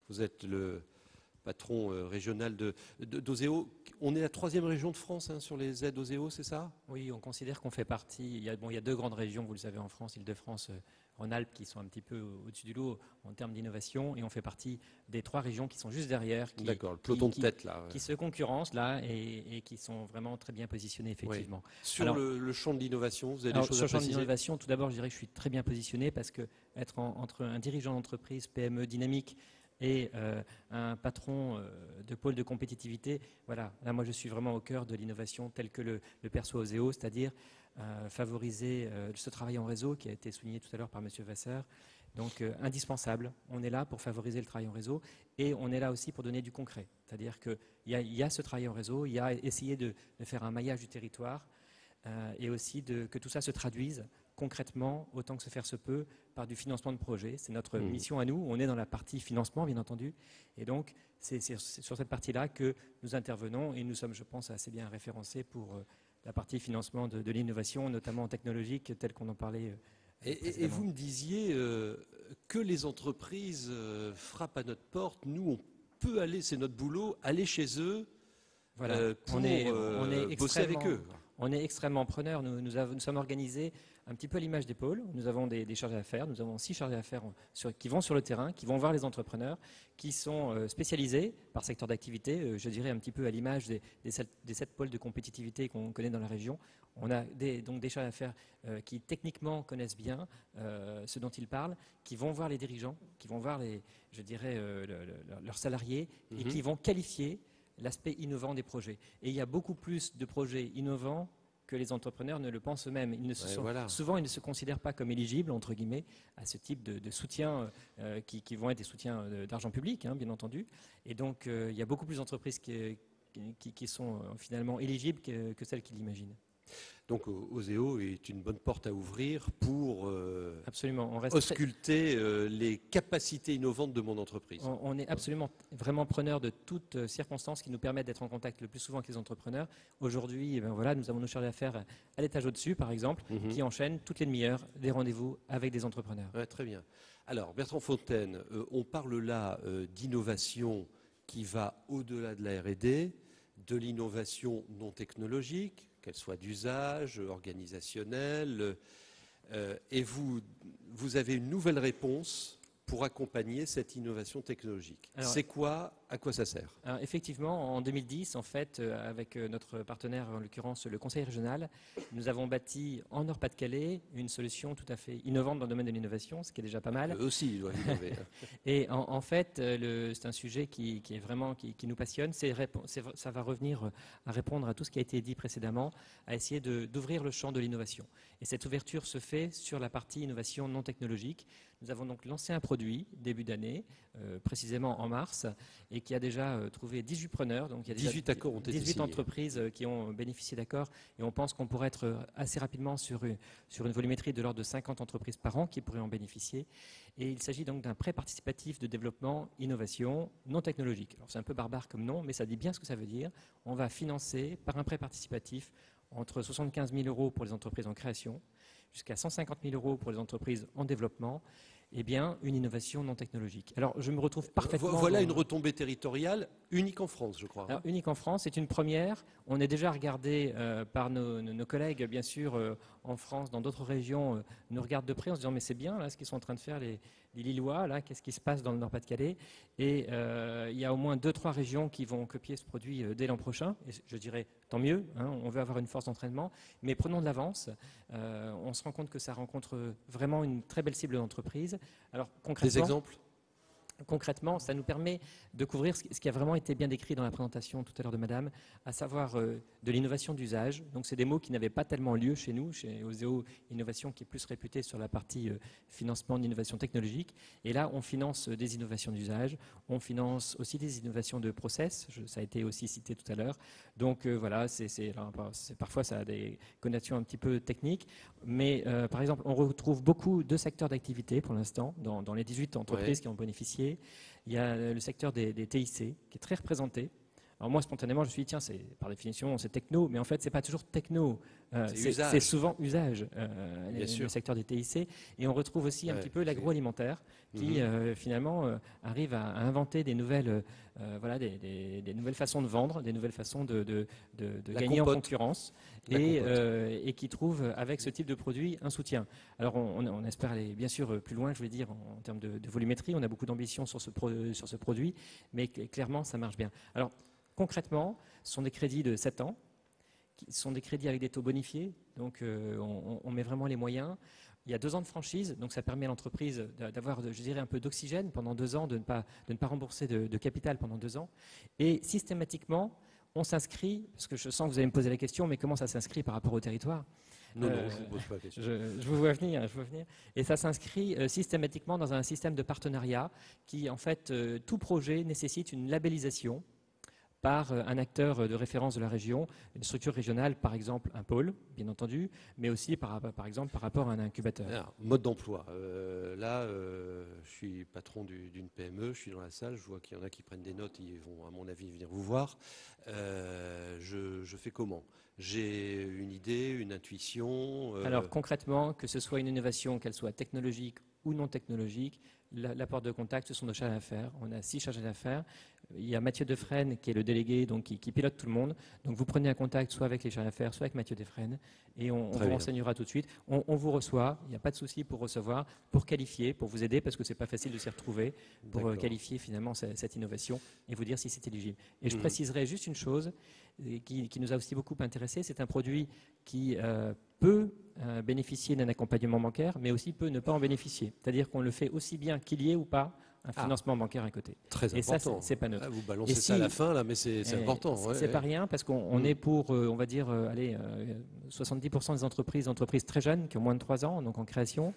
Vous êtes le patron régional d'Oseo. On est la 3e région de France sur les aides Oseo, c'est ça? Oui, on considère qu'on fait partie. Il y a 2 grandes régions, vous le savez, en France, Île-de-France, Rhône-Alpes, qui sont un petit peu au-dessus du lot en termes d'innovation. Et on fait partie des 3 régions qui sont juste derrière, D'accord, le peloton de tête là. qui se concurrencent là et qui sont vraiment très bien positionnés, effectivement. Oui. Sur le champ de l'innovation, vous avez des choses sur à le champ de préciser? l'innovation, tout d'abord, je dirais que je suis très bien positionné parce que être entre un dirigeant d'entreprise PME dynamique et un patron de pôle de compétitivité, voilà, là moi je suis vraiment au cœur de l'innovation telle que le perçoit Oseo, c'est-à-dire favoriser ce travail en réseau qui a été souligné tout à l'heure par M. Vasseur. Donc indispensable, on est là pour favoriser le travail en réseau et on est là aussi pour donner du concret. C'est-à-dire qu'il y a ce travail en réseau, il y a essayer de faire un maillage du territoire et aussi que tout ça se traduise concrètement, autant que se faire se peut, par du financement de projet. C'est notre mission à nous. On est dans la partie financement, bien entendu. Et donc, c'est sur cette partie-là que nous intervenons. Et nous sommes, je pense, assez bien référencés pour la partie financement de l'innovation, notamment technologique, telle qu'on en parlait et vous me disiez que les entreprises frappent à notre porte. Nous, on peut aller, c'est notre boulot, aller chez eux pour bosser avec eux. On est extrêmement preneurs. Nous sommes organisés un petit peu à l'image des pôles. Nous avons des chargés d'affaires. Nous avons 6 chargés d'affaires qui vont sur le terrain, qui vont voir les entrepreneurs, qui sont spécialisés par secteur d'activité, je dirais un petit peu à l'image des 7 pôles de compétitivité qu'on connaît dans la région. On a donc des chargés d'affaires qui techniquement connaissent bien ce dont ils parlent, qui vont voir les dirigeants, qui vont voir leurs salariés et qui vont qualifier l'aspect innovant des projets. Et il y a beaucoup plus de projets innovants que les entrepreneurs ne le pensent eux-mêmes. Souvent, ils ne se considèrent pas comme éligibles, entre guillemets, à ce type de soutien qui vont être des soutiens d'argent public, bien entendu. Et donc, il y a beaucoup plus d'entreprises qui sont finalement éligibles que celles qui l'imaginent. Donc Oseo est une bonne porte à ouvrir pour absolument. ausculter les capacités innovantes de mon entreprise. On est absolument vraiment preneur de toutes circonstances qui nous permettent d'être en contact le plus souvent avec les entrepreneurs. Aujourd'hui, voilà, nous avons nos chargés d'affaires à l'étage au-dessus, par exemple, qui enchaînent toutes les demi-heures des rendez-vous avec des entrepreneurs. Ouais, très bien. Alors, Bertrand Fontaine, on parle là d'innovation qui va au-delà de la R&D, de l'innovation non technologique, qu'elle soit d'usage, organisationnelle, et vous avez une nouvelle réponse pour accompagner cette innovation technologique. C'est quoi? À quoi ça sert? Alors, effectivement, en 2010, en fait, avec notre partenaire, en l'occurrence le Conseil régional, nous avons bâti en Nord-Pas-de-Calais une solution tout à fait innovante dans le domaine de l'innovation, ce qui est déjà pas mal. Eux aussi, ils doivent innover. Et en fait, c'est un sujet qui est vraiment qui nous passionne. Ça va revenir à répondre à tout ce qui a été dit précédemment, à essayer d'ouvrir le champ de l'innovation. Et cette ouverture se fait sur la partie innovation non technologique. Nous avons donc lancé un produit début d'année, précisément en mars, et qui a déjà trouvé 18 preneurs. Donc il y a 18 accords ont été 18 entreprises qui ont bénéficié d'accords. Et on pense qu'on pourrait être assez rapidement sur une volumétrie de l'ordre de 50 entreprises par an qui pourraient en bénéficier. Et il s'agit donc d'un prêt participatif de développement innovation non technologique. Alors c'est un peu barbare comme nom, mais ça dit bien ce que ça veut dire. On va financer par un prêt participatif entre 75 000 € pour les entreprises en création, jusqu'à 150 000 € pour les entreprises en développement, une innovation non technologique. Alors, je me retrouve parfaitement... Voilà une retombée territoriale unique en France, je crois. Alors, unique en France, c'est une première. On est déjà regardé par nos collègues, bien sûr, en France, dans d'autres régions, nous regardent de près en se disant « mais c'est bien, là, ce qu'ils sont en train de faire, les Lillois, là, qu'est-ce qui se passe dans le Nord-Pas-de-Calais ?» Et il y a au moins 2-3 régions qui vont copier ce produit dès l'an prochain. Et je dirais, tant mieux, on veut avoir une force d'entraînement. Mais prenons de l'avance. On se rend compte que ça rencontre vraiment une très belle cible d'entreprise. Alors, concrètement, des exemples? Concrètement, ça nous permet de couvrir ce qui a vraiment été bien décrit dans la présentation tout à l'heure de Madame, à savoir de l'innovation d'usage. Donc, c'est des mots qui n'avaient pas tellement lieu chez nous, chez Oseo Innovation, qui est plus réputée sur la partie financement d'innovation technologique. Et là, on finance des innovations d'usage, on finance aussi des innovations de process, ça a été aussi cité tout à l'heure. Donc, voilà, parfois ça a des connotations un petit peu techniques, mais par exemple, on retrouve beaucoup de secteurs d'activité pour l'instant dans les 18 entreprises qui ont bénéficié. Il y a le secteur des TIC qui est très représenté. Alors moi, spontanément, je me suis dit, tiens, par définition, c'est techno, mais en fait, c'est pas toujours techno. C'est souvent usage, le secteur des TIC. Et on retrouve aussi un petit peu l'agroalimentaire qui, finalement, arrive à inventer des nouvelles, des nouvelles façons de vendre, des nouvelles façons de gagner en concurrence et qui trouve, avec ce type de produit, un soutien. Alors, on espère aller, bien sûr, plus loin, je voulais dire, en termes de volumétrie. On a beaucoup d'ambition sur ce produit, mais clairement, ça marche bien. Alors, concrètement, ce sont des crédits de 7 ans, qui sont des crédits avec des taux bonifiés, donc on met vraiment les moyens. Il y a 2 ans de franchise, donc ça permet à l'entreprise d'avoir, je dirais, un peu d'oxygène pendant 2 ans, de ne pas rembourser de capital pendant 2 ans. Et systématiquement, on s'inscrit, parce que je sens que vous allez me poser la question, mais comment ça s'inscrit par rapport au territoire ? Non, je ne vous pose pas la question. Je vous vois venir. Et ça s'inscrit systématiquement dans un système de partenariat qui, en fait, tout projet nécessite une labellisation par un acteur de référence de la région, une structure régionale, par exemple un pôle, bien entendu, mais aussi par exemple par rapport à un incubateur. Alors, mode d'emploi. Je suis patron d'une PME, je suis dans la salle, je vois qu'il y en a qui prennent des notes, ils vont à mon avis venir vous voir. Je fais comment ? J'ai une idée, une intuition. Alors concrètement, que ce soit une innovation, qu'elle soit technologique ou non technologique, la porte de contact, ce sont nos chargés d'affaires. On a 6 chargés d'affaires. Il y a Mathieu Defresne qui est le délégué, donc qui pilote tout le monde. Donc vous prenez un contact soit avec les chargés d'affaires, soit avec Mathieu Defresne, et on vous renseignera tout de suite. On vous reçoit, il n'y a pas de souci pour recevoir, pour qualifier, pour vous aider, parce que c'est pas facile de s'y retrouver, pour qualifier finalement cette innovation et vous dire si c'est éligible. Et je préciserai juste une chose qui nous a aussi beaucoup intéressé, c'est un produit qui peut bénéficier d'un accompagnement bancaire, mais aussi peut ne pas en bénéficier. C'est-à-dire qu'on le fait aussi bien qu'il y ait ou pas un financement bancaire à côté. Très et important. Ça, c'est pas neutre. Vous balancez ça à la fin, là, mais c'est important. C'est pas rien, parce qu'on est pour, on va dire, 70% des entreprises très jeunes, qui ont moins de 3 ans, donc en création.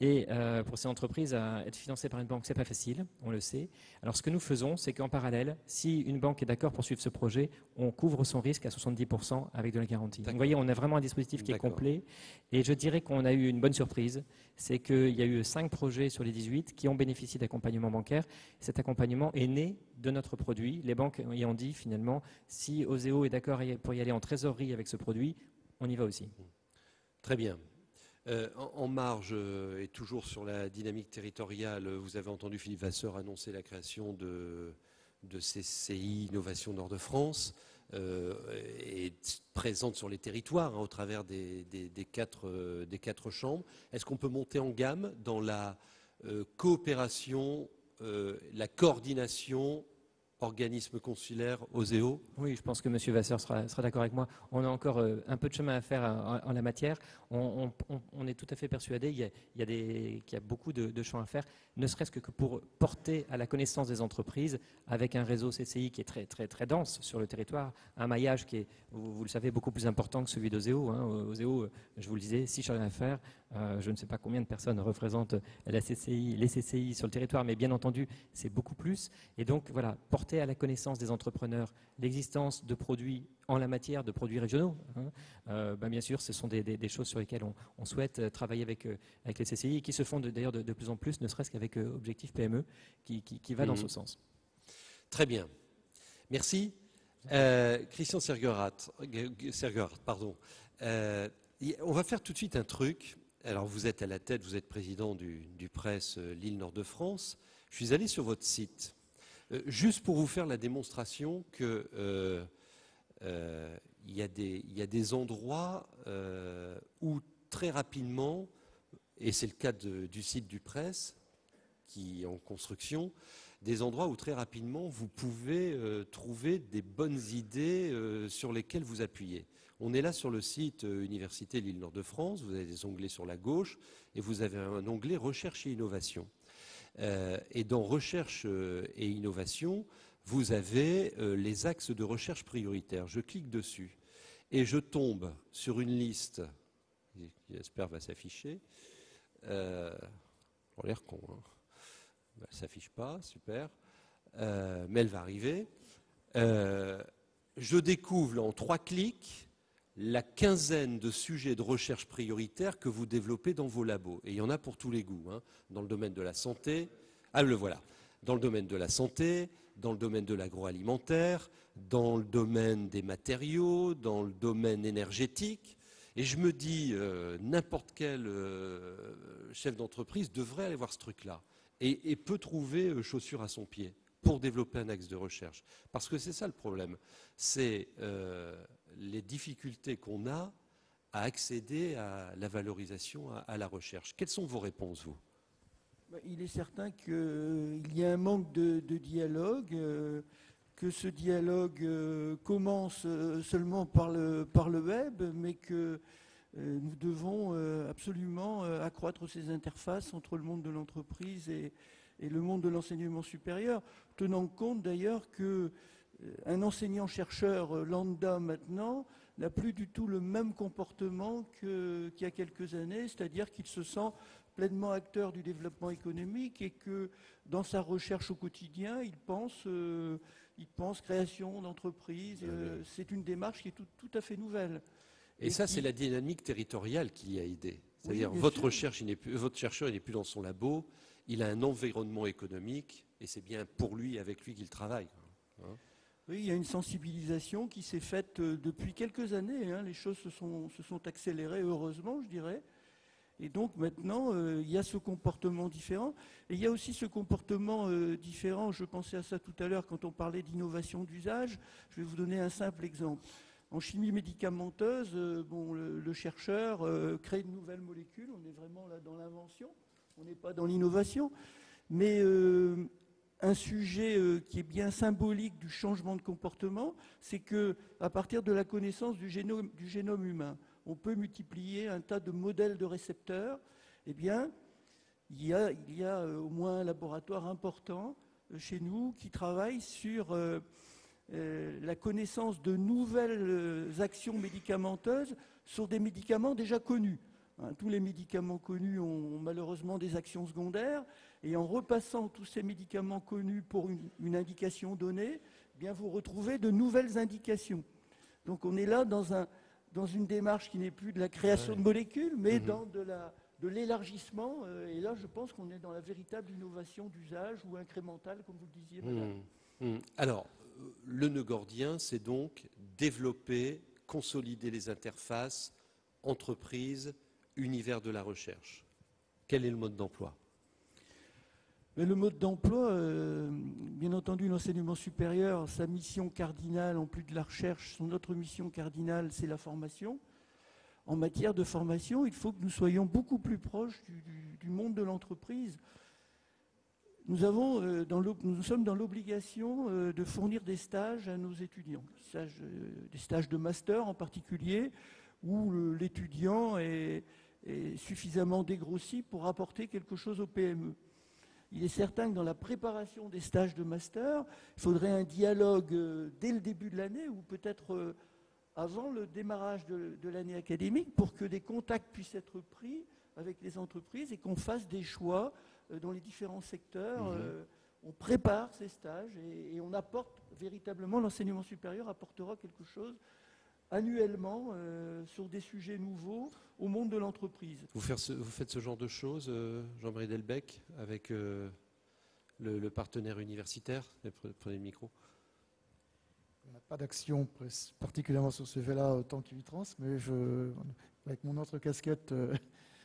Et pour ces entreprises, être financées par une banque, c'est pas facile, on le sait. Alors ce que nous faisons, c'est qu'en parallèle, si une banque est d'accord pour suivre ce projet, on couvre son risque à 70% avec de la garantie. Donc vous voyez, on a vraiment un dispositif qui est complet. Et je dirais qu'on a eu une bonne surprise, c'est qu'il y a eu 5 projets sur les 18 qui ont bénéficié d'accompagnement bancaire. Cet accompagnement est né de notre produit. Les banques ayant dit finalement, si Oseo est d'accord pour y aller en trésorerie avec ce produit, on y va aussi. Très bien. En marge, et toujours sur la dynamique territoriale, vous avez entendu Philippe Vasseur annoncer la création de CCI Innovation Nord-de-France, et présente sur les territoires au travers des 4 chambres. Est-ce qu'on peut monter en gamme dans la coopération, la coordination organisme consulaire, Oseo? Oui, je pense que M. Vasseur sera d'accord avec moi. On a encore un peu de chemin à faire en la matière. On est tout à fait persuadé qu'il y a beaucoup de champs à faire, ne serait-ce que pour porter à la connaissance des entreprises, avec un réseau CCI qui est très, très, très dense sur le territoire, un maillage qui est, vous le savez, beaucoup plus important que celui d'Oseo. Oseo, je vous le disais, 6 chargés d'affaires, je ne sais pas combien de personnes représentent les CCI sur le territoire, mais bien entendu, c'est beaucoup plus. Et donc, voilà, porter à la connaissance des entrepreneurs l'existence de produits en la matière, de produits régionaux. Bien sûr, ce sont des choses sur lesquelles on souhaite travailler avec les CCI et qui se font d'ailleurs de plus en plus, ne serait-ce qu'avec Objectif PME, qui va dans ce sens. Très bien. Merci. Christian Sergerat, pardon. On va faire tout de suite un truc. Alors, vous êtes à la tête, vous êtes président du Presse Lille Nord-de-France. Je suis allé sur votre site. Juste pour vous faire la démonstration que il y a des endroits où très rapidement, et c'est le cas du site du Presse qui est en construction, des endroits où très rapidement vous pouvez trouver des bonnes idées sur lesquelles vous appuyez. On est là sur le site Université Lille Nord-de-France, vous avez des onglets sur la gauche et vous avez un onglet Recherche et Innovation. Et dans Recherche et Innovation, vous avez les axes de recherche prioritaires. Je clique dessus et je tombe sur une liste qui, j'espère, va s'afficher. On a l'air con, hein. Elle ne s'affiche pas, super. Mais elle va arriver. Je découvre en 3 clics la quinzaine de sujets de recherche prioritaires que vous développez dans vos labos. Et il y en a pour tous les goûts, hein, dans le domaine de la santé. Ah, le voilà. Dans le domaine de la santé, dans le domaine de l'agroalimentaire, dans le domaine des matériaux, dans le domaine énergétique. Et je me dis, n'importe quel chef d'entreprise devrait aller voir ce truc-là et peut trouver chaussure à son pied pour développer un axe de recherche. Parce que c'est ça le problème, c'est les difficultés qu'on a à accéder à la valorisation, à la recherche. Quelles sont vos réponses, vous ? Il est certain qu'il y a un manque de dialogue, que ce dialogue commence seulement par le web, mais que nous devons absolument accroître ces interfaces entre le monde de l'entreprise et le monde de l'enseignement supérieur, tenant compte d'ailleurs qu'un enseignant-chercheur lambda maintenant n'a plus du tout le même comportement qu'il y a quelques années, c'est-à-dire qu'il se sent pleinement acteur du développement économique et que dans sa recherche au quotidien, il pense création d'entreprise. C'est une démarche qui est tout à fait nouvelle. Et ça, c'est la dynamique territoriale qui y a aidé. C'est-à-dire, Oui, votre chercheur, il n'est plus dans son labo, il a un environnement économique, et c'est bien pour lui, avec lui qu'il travaille. Hein ? Oui, il y a une sensibilisation qui s'est faite depuis quelques années. Hein. Les choses se sont accélérées, heureusement, je dirais. Et donc maintenant, il y a ce comportement différent. Et il y a aussi ce comportement différent, je pensais à ça tout à l'heure quand on parlait d'innovation d'usage. Je vais vous donner un simple exemple. En chimie médicamenteuse, le chercheur crée une nouvelle molécule. On est vraiment là dans l'invention, on n'est pas dans l'innovation. Mais un sujet qui est bien symbolique du changement de comportement, c'est qu'à partir de la connaissance du génome humain, on peut multiplier un tas de modèles de récepteurs. Eh bien, il y a au moins un laboratoire important chez nous qui travaille sur la connaissance de nouvelles actions médicamenteuses sur des médicaments déjà connus. Tous les médicaments connus ont malheureusement des actions secondaires, et en repassant tous ces médicaments connus pour une indication donnée, eh bien vous retrouvez de nouvelles indications. Donc on est là dans une démarche qui n'est plus de la création de molécules, mais dans de l'élargissement. Et là, je pense qu'on est dans la véritable innovation d'usage ou incrémentale, comme vous le disiez, madame. Alors, le nœud gordien, c'est donc développer, consolider les interfaces, entreprises, univers de la recherche. Quel est le mode d'emploi ? Mais le mode d'emploi, bien entendu, l'enseignement supérieur, sa mission cardinale, en plus de la recherche, son autre mission cardinale, c'est la formation. En matière de formation, il faut que nous soyons beaucoup plus proches du monde de l'entreprise. Nous sommes dans l'obligation de fournir des stages à nos étudiants, des stages de master en particulier, où l'étudiant est suffisamment dégrossi pour apporter quelque chose au PME. Il est certain que dans la préparation des stages de master, il faudrait un dialogue dès le début de l'année ou peut-être avant le démarrage de l'année académique pour que des contacts puissent être pris avec les entreprises et qu'on fasse des choix dans les différents secteurs. On prépare ces stages et on apporte véritablement, l'enseignement supérieur apportera quelque chose annuellement sur des sujets nouveaux au monde de l'entreprise. Vous faites ce genre de choses, Jean-Marie Delbecq, avec le partenaire universitaire ? Prenez le micro. On n'a pas d'action particulièrement sur ce sujet-là autant qu'Ubitrans, mais avec mon autre casquette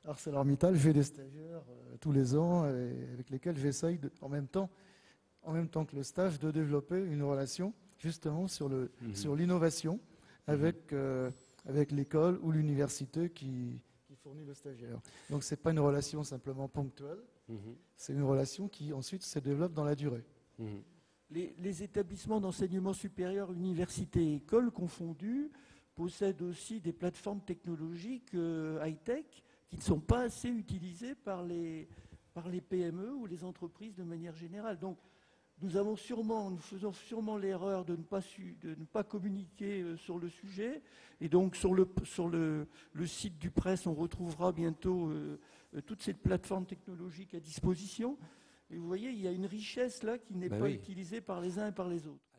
ArcelorMittal, j'ai des stagiaires tous les ans avec lesquels j'essaye en même temps que le stage de développer une relation justement sur l'innovation avec l'école ou l'université qui fournit le stagiaire. Donc ce n'est pas une relation simplement ponctuelle, c'est une relation qui ensuite se développe dans la durée. Les établissements d'enseignement supérieur, universités et écoles confondus, possèdent aussi des plateformes technologiques high-tech qui ne sont pas assez utilisées par les PME ou les entreprises de manière générale. Donc nous faisons sûrement l'erreur de ne pas communiquer sur le sujet. Et donc sur le site du Presse, on retrouvera bientôt toutes ces plateformes technologiques à disposition. Et vous voyez, il y a une richesse là qui n'est pas utilisée par les uns et par les autres.